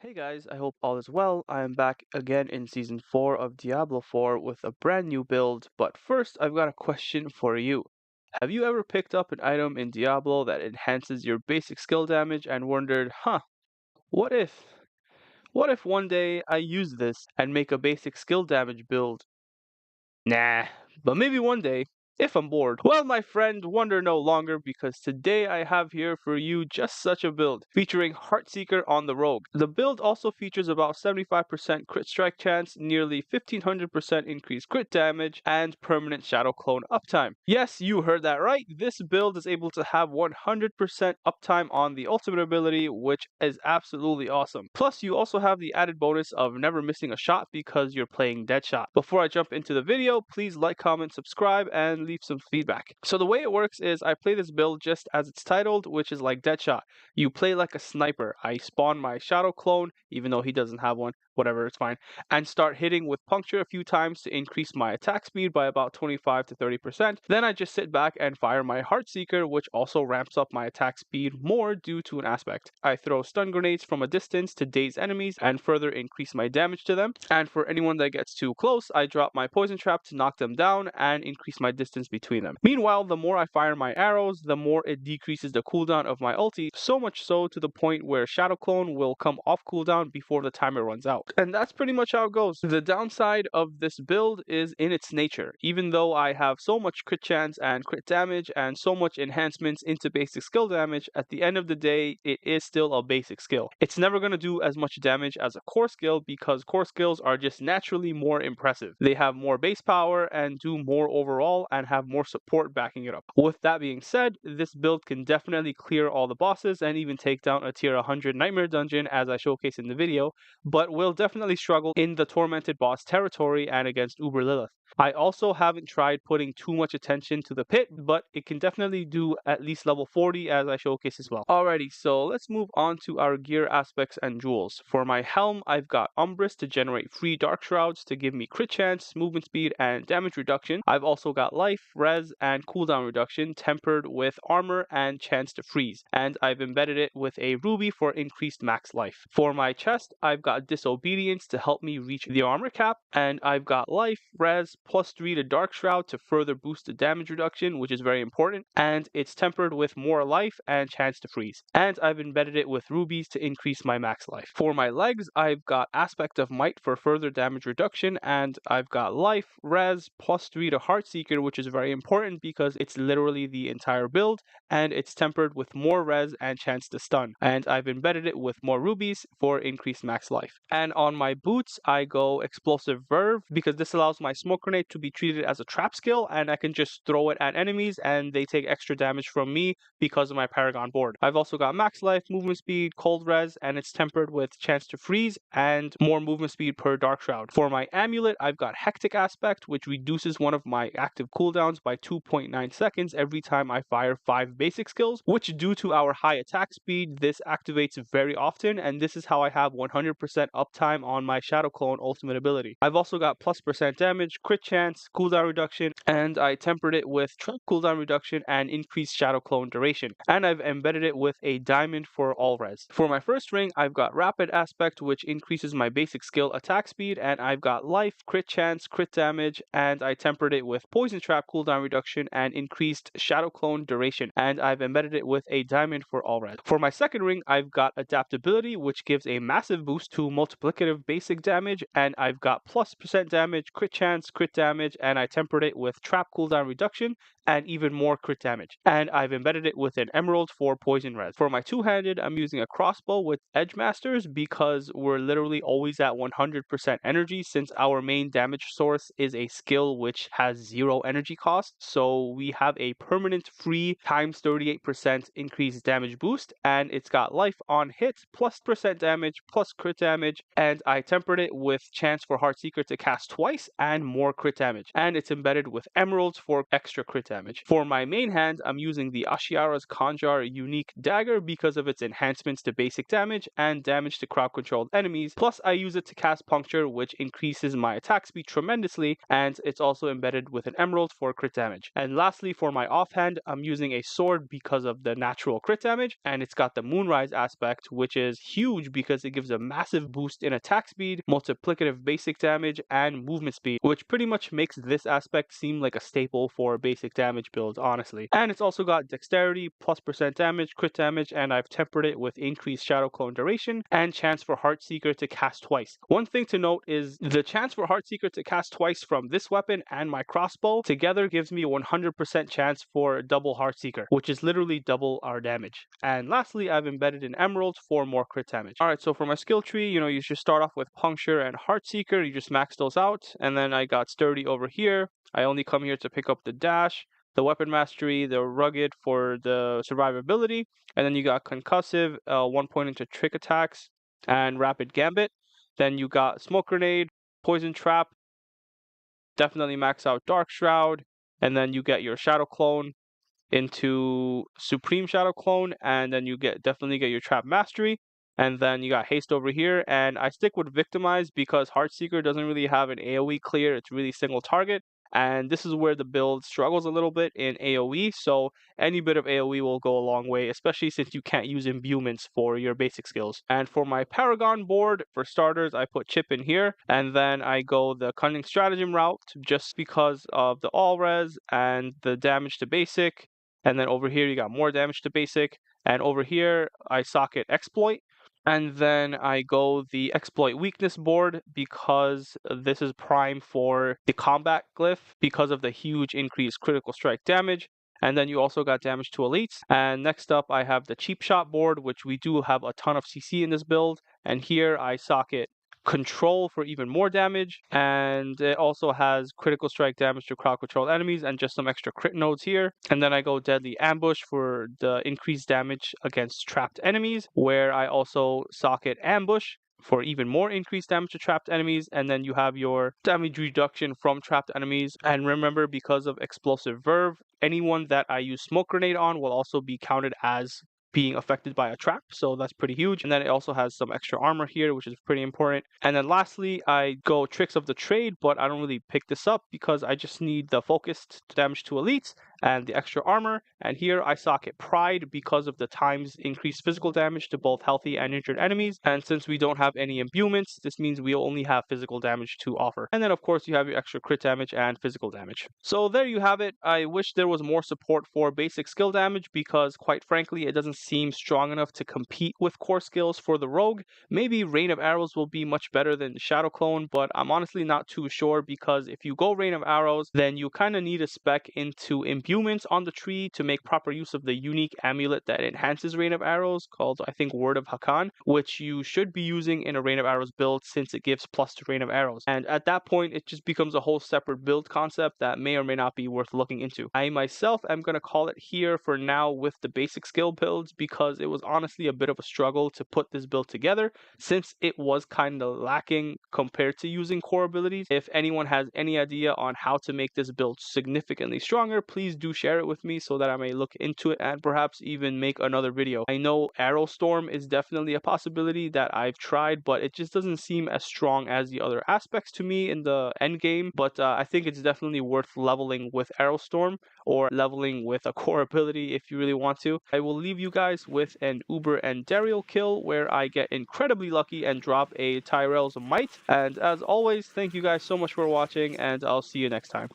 Hey guys, I hope all is well. I am back again in Season 4 of Diablo 4 with a brand new build, but first I've got a question for you. Have you ever picked up an item in Diablo that enhances your basic skill damage and wondered, what if? What if one day I use this and make a basic skill damage build? Nah, but maybe one day, if I'm bored. Well, my friend, wonder no longer because today I have here for you just such a build, featuring Heartseeker on the Rogue. The build also features about 75% crit strike chance, nearly 1500% increased crit damage, and permanent shadow clone uptime. Yes, you heard that right, this build is able to have 100% uptime on the ultimate ability, which is absolutely awesome. Plus, you also have the added bonus of never missing a shot because you're playing Deadshot. Before I jump into the video, please like, comment, subscribe, and leave some feedback. So the way it works is I play this build just as it's titled, which is like Deadshot. You play like a sniper. I spawn my shadow clone, even though he doesn't have one, whatever, it's fine, and start hitting with puncture a few times to increase my attack speed by about 25 to 30%. Then I just sit back and fire my Heartseeker, which also ramps up my attack speed more due to an aspect. I throw stun grenades from a distance to daze enemies and further increase my damage to them. And for anyone that gets too close, I drop my poison trap to knock them down and increase my distance between them. Meanwhile, the more I fire my arrows, the more it decreases the cooldown of my ulti, so much so to the point where Shadow Clone will come off cooldown before the timer runs out. And that's pretty much how it goes. The downside of this build is in its nature. Even though I have so much crit chance and crit damage and so much enhancements into basic skill damage, at the end of the day, it is still a basic skill. It's never going to do as much damage as a core skill because core skills are just naturally more impressive. They have more base power and do more overall and have more support backing it up. With that being said, this build can definitely clear all the bosses and even take down a tier 100 nightmare dungeon as I showcase in the video, but will definitely struggle in the tormented boss territory and against Uber Lilith. I also haven't tried putting too much attention to the pit, but it can definitely do at least level 40 as I showcase as well. Alrighty, so let's move on to our gear aspects and jewels. For my helm, I've got Umbrus to generate free dark shrouds to give me crit chance, movement speed, and damage reduction. I've also got life, res, and cooldown reduction tempered with armor and chance to freeze. And I've embedded it with a ruby for increased max life. For my chest, I've got disobedience to help me reach the armor cap, and I've got life, res, +3 to Dark Shroud to further boost the damage reduction, which is very important, and it's tempered with more life and chance to freeze. And I've embedded it with rubies to increase my max life. For my legs, I've got Aspect of Might for further damage reduction, and I've got life, res, +3 to Heartseeker, which is very important because it's literally the entire build, and it's tempered with more res and chance to stun. And I've embedded it with more rubies for increased max life. And on my boots, I go Explosive Verve because this allows my smoke grenade to be treated as a trap skill, and I can just throw it at enemies and they take extra damage from me because of my Paragon Board. I've also got max life, movement speed, cold res, and it's tempered with chance to freeze and more movement speed per Dark Shroud. For my amulet, I've got Hectic Aspect, which reduces one of my active cooldowns by 2.9 seconds every time I fire 5 basic skills, which due to our high attack speed, this activates very often, and this is how I have 100% uptime on my Shadow Clone ultimate ability. I've also got +% damage, crit chance, cooldown reduction, and I tempered it with trap cooldown reduction and increased Shadow Clone duration. And I've embedded it with a diamond for all res. For my first ring, I've got Rapid Aspect, which increases my basic skill attack speed, and I've got life, crit chance, crit damage, and I tempered it with poison trap cooldown reduction and increased Shadow Clone duration. And I've embedded it with a diamond for all res. For my second ring, I've got Adaptability, which gives a massive boost to multiplicative basic damage, and I've got +% damage, crit chance, crit damage, and I tempered it with trap cooldown reduction and even more crit damage. And I've embedded it with an emerald for poison res. For my two-handed, I'm using a crossbow with edge masters because we're literally always at 100% energy since our main damage source is a skill which has 0 energy cost. So we have a permanent free times 38% increased damage boost, and it's got life on hit, +% damage, plus crit damage, and I tempered it with chance for Heartseeker to cast twice and more crit damage, and it's embedded with emeralds for extra crit damage. For my main hand, I'm using the Ashiara's Conjar unique Dagger because of its enhancements to basic damage and damage to crowd controlled enemies, plus I use it to cast Puncture, which increases my attack speed tremendously, and it's also embedded with an emerald for crit damage. And lastly, for my offhand, I'm using a sword because of the natural crit damage, and it's got the Moonrise aspect, which is huge because it gives a massive boost in attack speed, multiplicative basic damage, and movement speed, which pretty much makes this aspect seem like a staple for basic damage builds, honestly. And it's also got dexterity, plus % damage, crit damage, and I've tempered it with increased Shadow Clone duration and chance for Heartseeker to cast twice. One thing to note is the chance for Heartseeker to cast twice from this weapon and my crossbow together gives me a 100% chance for double Heartseeker, which is literally double our damage. And lastly, I've embedded an emerald for more crit damage. Alright, so for my skill tree, you should start off with Puncture and Heartseeker. You just max those out. And then I got Sturdy over here. I only come here to pick up the dash, the weapon mastery, the rugged for the survivability, and then you got concussive, 1 point into trick attacks, and rapid gambit. Then you got smoke grenade, poison trap, definitely max out dark shroud, and then you get your shadow clone into supreme shadow clone, and then you definitely get your trap mastery. And then you got haste over here, and I stick with victimize because Heartseeker doesn't really have an AoE clear. It's really single target, and this is where the build struggles a little bit in AoE, so any bit of AoE will go a long way, especially since you can't use imbuements for your basic skills. And for my Paragon board, for starters, I put Chip in here, and then I go the Cunning Stratagem route just because of the all res and the damage to basic. And then over here you got more damage to basic, and over here I socket Exploit. And then I go the Exploit Weakness board because this is prime for the combat glyph because of the huge increased critical strike damage. And then you also got damage to elites. And next up I have the Cheap Shot board, which we do have a ton of CC in this build. And here I socket Control for even more damage, and it also has critical strike damage to crowd controlled enemies and just some extra crit nodes here. And then I go Deadly Ambush for the increased damage against trapped enemies, where I also socket Ambush for even more increased damage to trapped enemies, and then you have your damage reduction from trapped enemies. And remember, because of Explosive Verve, anyone that I use Smoke Grenade on will also be counted as being affected by a trap, so that's pretty huge. And then it also has some extra armor here, which is pretty important. And then lastly, I go Tricks of the Trade, but I don't really pick this up because I just need the focused damage to elites and the extra armor. And here I socket Pride because of the times increased physical damage to both healthy and injured enemies. And since we don't have any imbuements, this means we only have physical damage to offer. And then of course you have your extra crit damage and physical damage. So there you have it. I wish there was more support for basic skill damage because quite frankly it doesn't seem strong enough to compete with core skills for the rogue. Maybe Rain of Arrows will be much better than Shadow Clone, but I'm honestly not too sure because if you go Rain of Arrows, then you kind of need a spec into imbuements on the tree to make proper use of the unique amulet that enhances Rain of Arrows called, I think, Word of Hakan, which you should be using in a Rain of Arrows build since it gives plus to Rain of Arrows. And at that point, it just becomes a whole separate build concept that may or may not be worth looking into. I myself am going to call it here for now with the basic skill builds because it was honestly a bit of a struggle to put this build together since it was kind of lacking compared to using core abilities. If anyone has any idea on how to make this build significantly stronger, please do share it with me so that I may look into it and perhaps even make another video. I know Arrow Storm is definitely a possibility that I've tried, but it just doesn't seem as strong as the other aspects to me in the end game. But I think it's definitely worth leveling with Arrow Storm or leveling with a core ability if you really want to. I will leave you guys with an Uber Andariel kill where I get incredibly lucky and drop a Tyrael's Might. And as always, thank you guys so much for watching, and I'll see you next time.